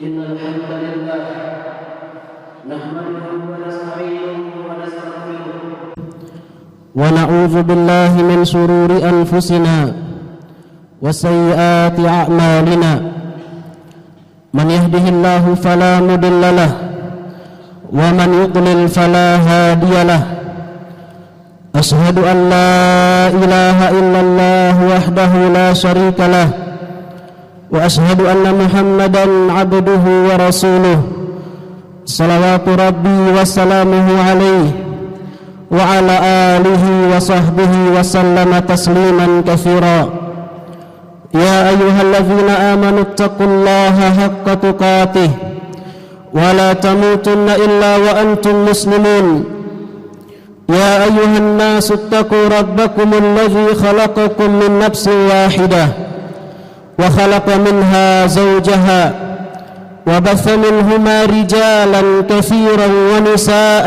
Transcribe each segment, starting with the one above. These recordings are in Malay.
إن الحمد لله نحمده ونستعينه ونستغفره ونعوذ بالله من شرور أنفسنا وسيئات أعمالنا من يهده الله فلا مضل له ومن يضلل فلا هادي له أشهد أن لا إله إلا الله وحده لا شريك له وأشهد أن محمدا عبده ورسوله صلوات ربي وسلامه عليه وعلى آله وصحبه وسلم تسليما كثيرا يا أيها الذين آمنوا اتقوا الله حق تقاته ولا تموتن إلا وأنتم مسلمون يا أيها الناس اتقوا ربكم الذي خلقكم من نفس واحدة وخلق منها زوجها وبث منهما رجالا كثيرا ونساء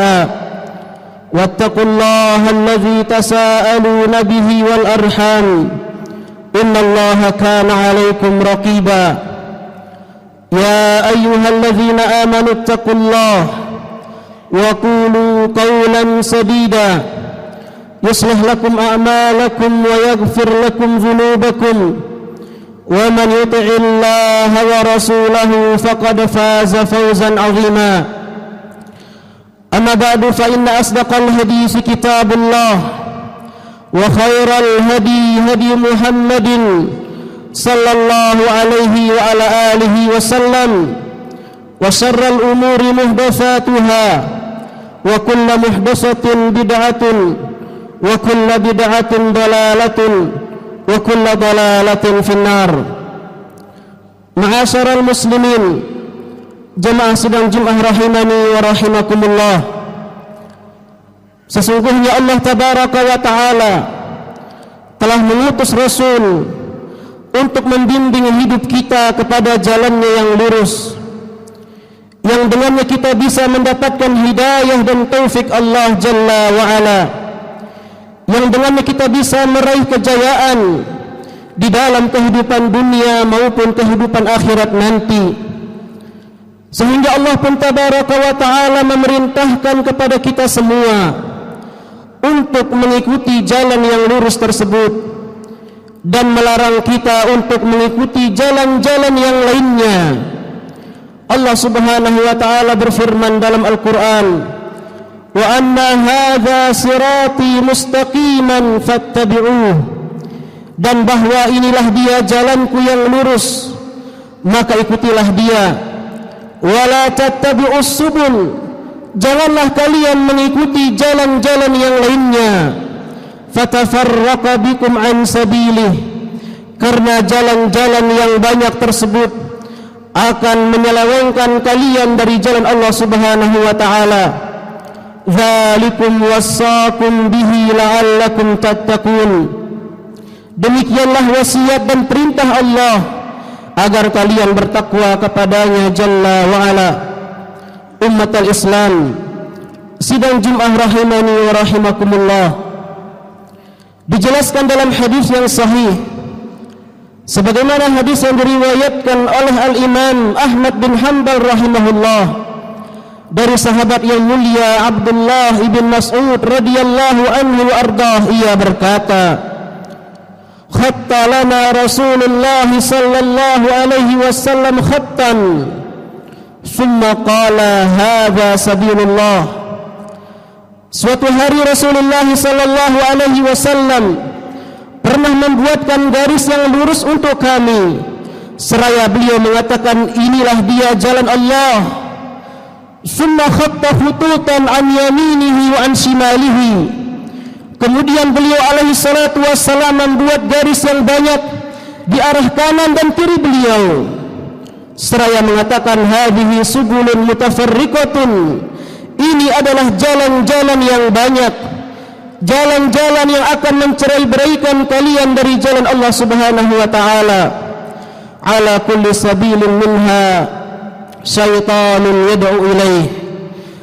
واتقوا الله الذي تساءلون به والأرحام إن الله كان عليكم رقيبا يا أيها الذين آمنوا اتقوا الله وقولوا قولا سديدا يصلح لكم أعمالكم ويغفر لكم ذنوبكم ومن يطع الله ورسوله فقد فاز فوزا عظيما أما بعد فإن أصدق الحديث كتاب الله وخير الهدي هدي محمد صلى الله عليه وعلى آله وسلم وشر الأمور محدثاتها وكل محدثة بدعة وكل بدعة ضلالة وكل ضلالة في النار. Ma'asyiral muslimin, jemaah sidang Jumat rahimani wa rahimakumullah. Sesungguhnya Allah tabaraka wa taala telah mengutus Rasul untuk membimbing hidup kita kepada jalannya yang lurus, yang dengannya kita bisa mendapatkan hidayah dan taufik Allah Jalla wa Ala, yang dengannya kita bisa meraih kejayaan di dalam kehidupan dunia maupun kehidupan akhirat nanti. Sehingga Allah pun tabaraka wa ta'ala memerintahkan kepada kita semua untuk mengikuti jalan yang lurus tersebut dan melarang kita untuk mengikuti jalan-jalan yang lainnya. Allah subhanahu wa ta'ala berfirman dalam Al-Quran, wa anna hadha sirati mustaqiman fattabi'uh, dan bahwa inilah dia jalanku yang lurus, maka ikutilah dia. Wala tattabi'us subul, janganlah kalian mengikuti jalan-jalan yang lainnya. Fatafarraqa bikum an sabilih, karena jalan-jalan yang banyak tersebut akan menyelewengkan kalian dari jalan Allah subhanahu wa ta'ala. Dzalikum wassaakum bihi la'allakum tattaqun, demikianlah wasiat dan perintah Allah agar kalian bertakwa kepadanya Jalla wa Ala. Ummatul Islam, sidang Jumat rahimani wa rahimakumullah, dijelaskan dalam hadis yang sahih sebagaimana hadis yang diriwayatkan oleh Al-Imam Ahmad bin Hanbal rahimahullah dari sahabat yang mulia Abdullah ibn Mas'ud radhiyallahu anhu ardah, ia berkata, khatta lana Rasulullah sallallahu alaihi wasallam khattan thumma qala hadha sabilullah. Suatu hari Rasulullah sallallahu alaihi wasallam pernah membuatkan garis yang lurus untuk kami, seraya beliau mengatakan, inilah dia jalan Allah. Summa khatta khututan an yaminihi wa an shimalihi, kemudian beliau alaihi salatu wassalam membuat garis yang banyak di arah kanan dan kiri beliau, seraya mengatakan, hadhihi subulun mutafarriqatun, ini adalah jalan-jalan yang banyak, jalan-jalan yang akan mencerai-beraikan kalian dari jalan Allah subhanahu wa ta'ala. Ala kulli sabilin minha syaitanun yad'u ilaih,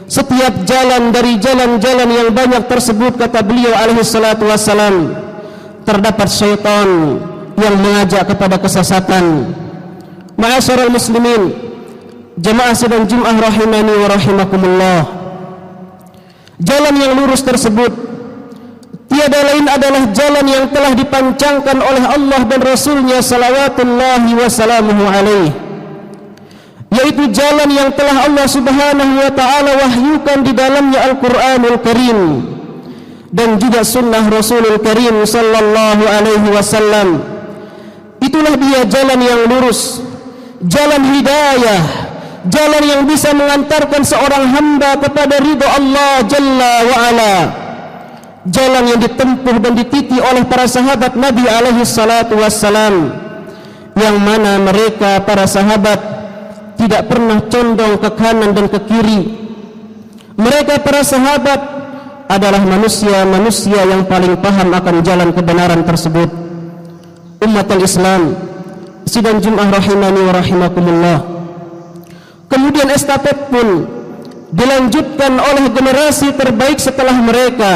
setiap jalan dari jalan-jalan yang banyak tersebut, kata beliau alaihi salatu wassalam, terdapat syaitan yang mengajak kepada kesesatan. Ma'asyiral muslimin, Jamaah sidang Jumat rahimani wa rahimakumullah. Jalan yang lurus tersebut tiada lain adalah jalan yang telah dipancangkan oleh Allah dan Rasulnya salawatullahi wa salamuhu alaih, yaitu jalan yang telah Allah subhanahu wa ta'ala wahyukan di dalamnya Al-Quranul Karim dan juga sunnah Rasulul Karim sallallahu alaihi wasallam. Itulah dia jalan yang lurus, jalan hidayah, jalan yang bisa mengantarkan seorang hamba kepada ridha Allah Jalla wa Ala, jalan yang ditempuh dan dititi oleh para sahabat Nabi alaihi salatu wassalam, yang mana mereka para sahabat tidak pernah condong ke kanan dan ke kiri. Mereka para sahabat adalah manusia-manusia yang paling paham akan jalan kebenaran tersebut. Umatul Islam sidang Jumat rahimani wa rahimakumullah. Kemudian estafet pun dilanjutkan oleh generasi terbaik setelah mereka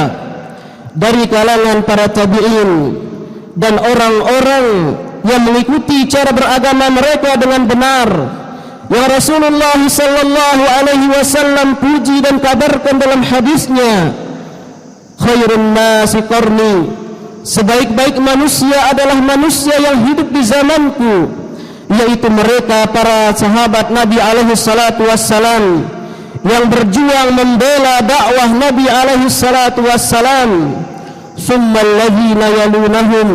dari kalangan para tabi'in dan orang-orang yang mengikuti cara beragama mereka dengan benar, yang Rasulullah sallallahu alaihi wasallam puji dan kabarkan dalam hadisnya, khairun nasi qarni, sebaik-baik manusia adalah manusia yang hidup di zamanku, yaitu mereka para sahabat Nabi alaihi salatu wassalam yang berjuang membela dakwah Nabi alaihi salatu wassalam. Summal ladzina yalunahum,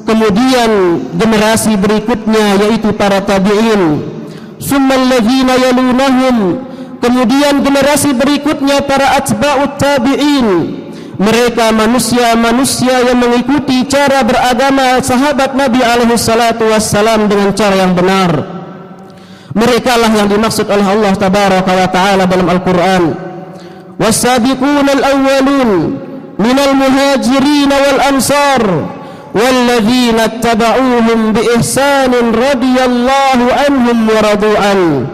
kemudian generasi berikutnya yaitu para tabi'in. Summal ladzina yalunahum, kemudian generasi berikutnya para atba'ut tabi'in. Mereka manusia-manusia yang mengikuti cara beragama sahabat Nabi alaihi salatu wassalam dengan cara yang benar. Mereka lah yang dimaksud oleh Allah tabaraka wa ta'ala dalam Al-Quran. Was-sabiquna al-awwalun minal muhajirin wal ansar walladzina ittaba'uhum bi ihsanin radhiyallahu anhum wa radu'an.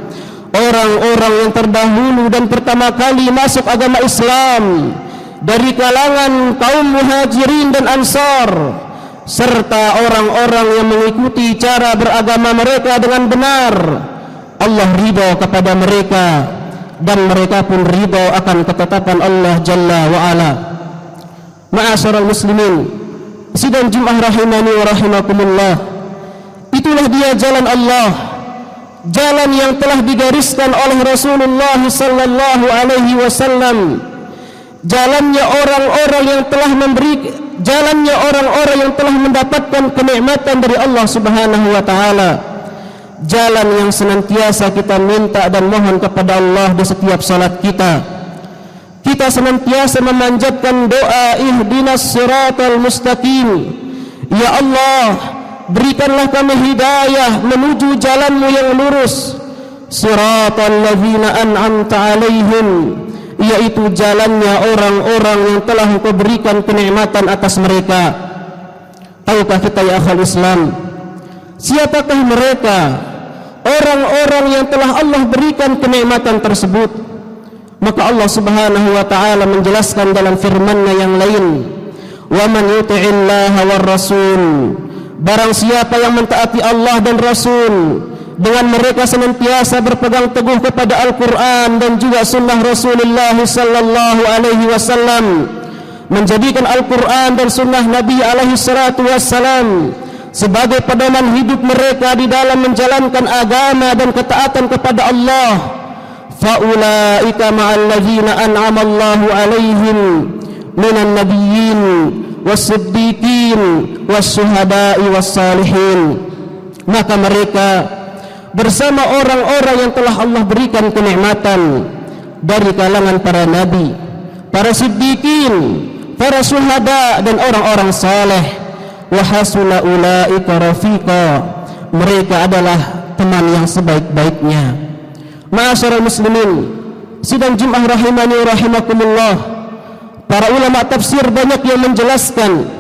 Orang-orang yang terdahulu dan pertama kali masuk agama Islam dari kalangan kaum muhajirin dan ansar, serta orang-orang yang mengikuti cara beragama mereka dengan benar, Allah ridha kepada mereka dan mereka pun ridha akan ketetapan Allah Jalla wa Ala. Ma'asyiral muslimin sidang Jumat rahimani wa rahimakumullah, itulah dia jalan Allah, jalan yang telah digariskan oleh Rasulullah sallallahu alaihi wasallam, jalannya orang-orang yang telah mendapatkan kenikmatan dari Allah Subhanahu wa taala, jalan yang senantiasa kita minta dan mohon kepada Allah di setiap salat kita. Kita senantiasa memanjatkan doa ihdinas siratal mustaqim, ya Allah, berikanlah kami hidayah menuju jalanmu yang lurus, siratal ladzina an'amta alaihim, yaitu jalannya orang-orang yang telah Engkau berikan kenikmatan atas mereka. Tahukah kita ya akhal Islam, siapakah mereka orang-orang yang telah Allah berikan kenikmatan tersebut? Maka Allah Subhanahu wa ta'ala menjelaskan dalam firman-Nya yang lain, wa man yuti'illaha war rasul, barang siapa yang mentaati Allah dan Rasul, dengan mereka senantiasa berpegang teguh kepada Al-Quran dan juga sunnah Rasulullah sallallahu alaihi wasallam, menjadikan Al-Quran dan sunnah Nabi alaihi salatu wassalam sebagai pedoman hidup mereka di dalam menjalankan agama dan ketaatan kepada Allah. Faulaika ma'al ladzina an'ama Allahu alaihim minan nabiyyin was-siddiqin was-syuhada'i was-salihin. Maka mereka bersama orang-orang yang telah Allah berikan kenikmatan dari kalangan para nabi, para siddiqin, para syuhada dan orang-orang saleh. Wa hasuna ulaika rafiqa, mereka adalah teman yang sebaik-baiknya. Ma'asyiral muslimin sidang Jumat rahimani wa rahimakumullah, para ulama tafsir banyak yang menjelaskan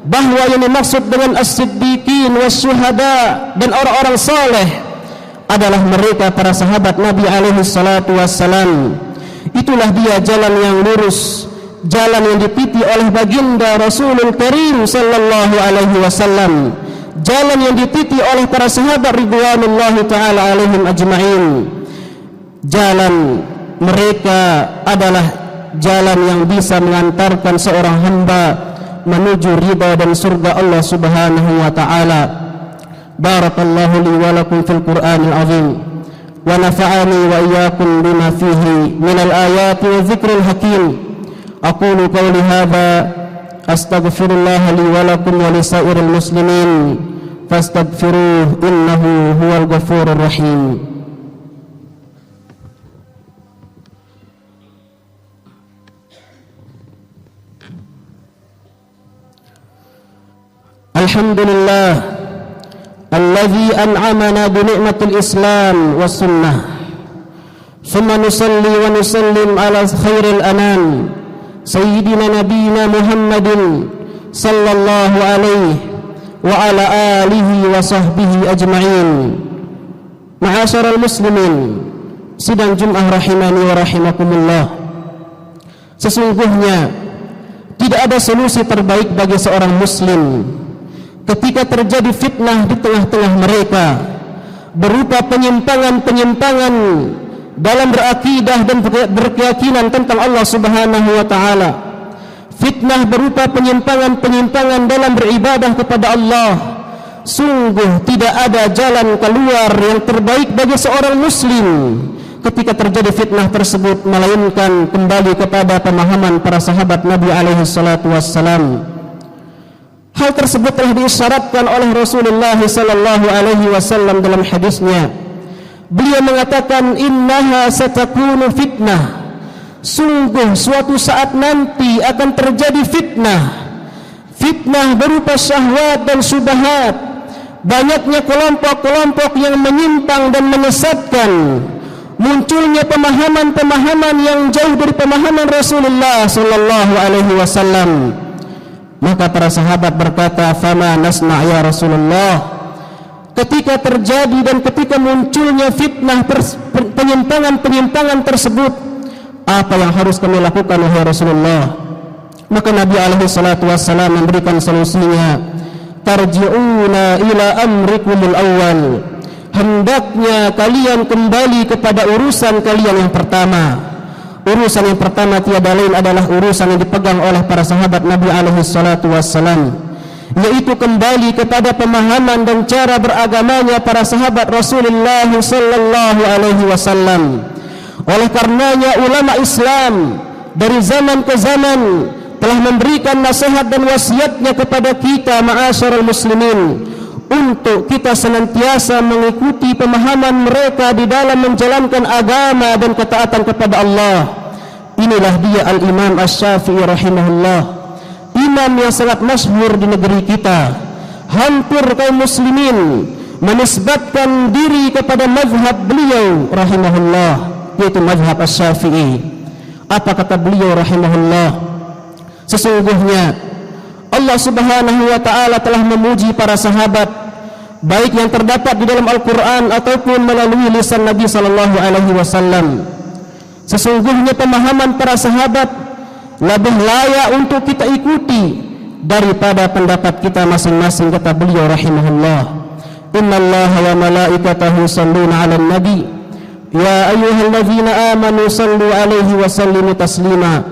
bahwa yang dimaksud dengan as-siddiqin was-syuhada dan orang-orang saleh adalah mereka para sahabat Nabi alaihi salatu wassalam. Itulah dia jalan yang lurus, jalan yang dipiti oleh baginda Rasulul Karim sallallahu alaihi wasallam, jalan yang dititi oleh para sahabat ridwanullahi ta'ala alaihim ajma'in. jalan mereka adalah jalan yang bisa mengantarkan seorang hamba menuju ridha dan surga Allah Subhanahu wa taala. Barakallahu li wa lakum fil Qur'anil azim wa nafa'ani wa iyyakum bima fihi minal ayati wa dzikril hakim. Aqulu qawli hadza astaghfirullah li wa lakum wa lisairil muslimin fastaghfiruhu innahu huwal ghafurur rahim. Alhamdulillah alladzi an'amana bi ni'matil Islam was sunnah. Thumma nusalli wa nusallim ala khairil anam sayyidina nabiyyina Muhammadin sallallahu alaihi wa ala alihi wa sahbihi ajma'in. Ma'asyiral muslimin, sidang Jumat rahimani wa rahimakumullah. Sesungguhnya tidak ada solusi terbaik bagi seorang muslim ketika terjadi fitnah di tengah-tengah mereka berupa penyimpangan-penyimpangan dalam berakidah dan berkeyakinan tentang Allah Subhanahu wa taala. Fitnah berupa penyimpangan-penyimpangan dalam beribadah kepada Allah. Sungguh tidak ada jalan keluar yang terbaik bagi seorang muslim ketika terjadi fitnah tersebut melainkan kembali kepada pemahaman para sahabat Nabi alaihi salatu wassalam. Hal tersebut telah diisyaratkan oleh Rasulullah sallallahu alaihi wasallam dalam hadisnya. Beliau mengatakan, innaha satakunu fitnah. Sungguh suatu saat nanti akan terjadi fitnah. Fitnah berupa syahwat dan syubhat. Banyaknya kelompok-kelompok yang menyimpang dan menyesatkan. Munculnya pemahaman-pemahaman yang jauh dari pemahaman Rasulullah sallallahu alaihi wasallam. Maka para sahabat berkata, fama nasna' ya Rasulullah. Ketika terjadi dan ketika munculnya fitnah penyimpangan-penyimpangan tersebut, apa yang harus kami lakukan wahai Rasulullah? Maka Nabi alaihi salatu wassalam memberikan solusinya, tarji'una ila amrikumul awal. Hendaknya kalian kembali kepada urusan kalian yang pertama. Urusan yang pertama tiada lain adalah urusan yang dipegang oleh para sahabat Nabi alaihi salatu wassalam, yaitu kembali kepada pemahaman dan cara beragamanya para sahabat Rasulullah sallallahu alaihi wasallam. Oleh karenanya ulama Islam dari zaman ke zaman telah memberikan nasihat dan wasiatnya kepada kita ma'asyiral muslimin untuk kita senantiasa mengikuti pemahaman mereka di dalam menjalankan agama dan ketaatan kepada Allah. Inilah dia Al-Imam Asy-Syafi'i rahimahullah, imam yang sangat masyhur di negeri kita. Hampir kaum muslimin menisbatkan diri kepada mazhab beliau rahimahullah, yaitu mazhab Asy-Syafi'i. Apa kata beliau rahimahullah? Sesungguhnya Allah Subhanahu wa taala telah memuji para sahabat, baik yang terdapat di dalam Al-Qur'an ataupun melalui lisan Nabi sallallahu alaihi wasallam. Sesungguhnya pemahaman para sahabat lebih layak untuk kita ikuti daripada pendapat kita masing-masing, kata beliau rahimahullah. Innallaha wa malaikatahu yusholluna 'alan nabi ya ayyuhalladzina amanu shallu 'alaihi wa sallimu taslima.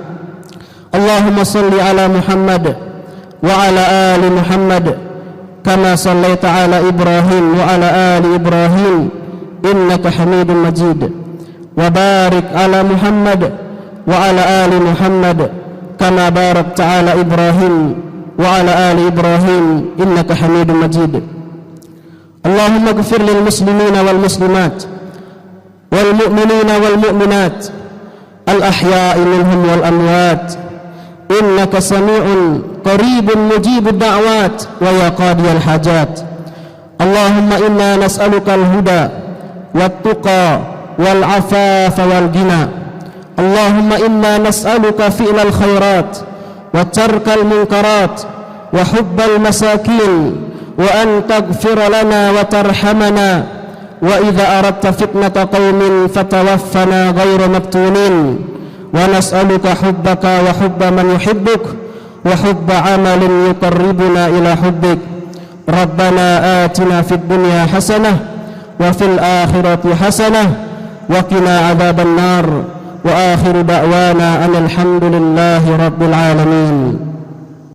Allahumma shalli 'ala Muhammad wa 'ala ali Muhammad kama shallaita 'ala Ibrahim wa 'ala ali Ibrahim innaka Hamidum Majid. Wa barik 'ala Muhammad wa 'ala ali Muhammad kama barakta 'ala Ibrahim wa 'ala ali Ibrahim innaka Hamidum Majid. Allahumma ighfir lil muslimina wal muslimat wal mu'minina wal mu'minat al ahya'i minhum wal amwat innaka sami'un qaribun mujibud da'wat wa ya qadiyal hajat. Allahumma inna nas'aluka al huda wat tuqa wal afafa wal ghina. Allahumma inna nas'aluka fi'lal khairat wa tarkal munkarat wa hubbal masakin wa an taghfir lana wa tarhamana wa idza aradta fitnata qaumin fatawaffana ghayra maftunin wa nas'aluka hubbaka wa hubba man yuhibbuk wa hubba amalin yuqarribuna ila hubbik. Rabbana atina fid dunya hasanah wa fil akhirati hasanah وقنا عذاب النار وآخر دعوانا أن الحمد لله رب العالمين.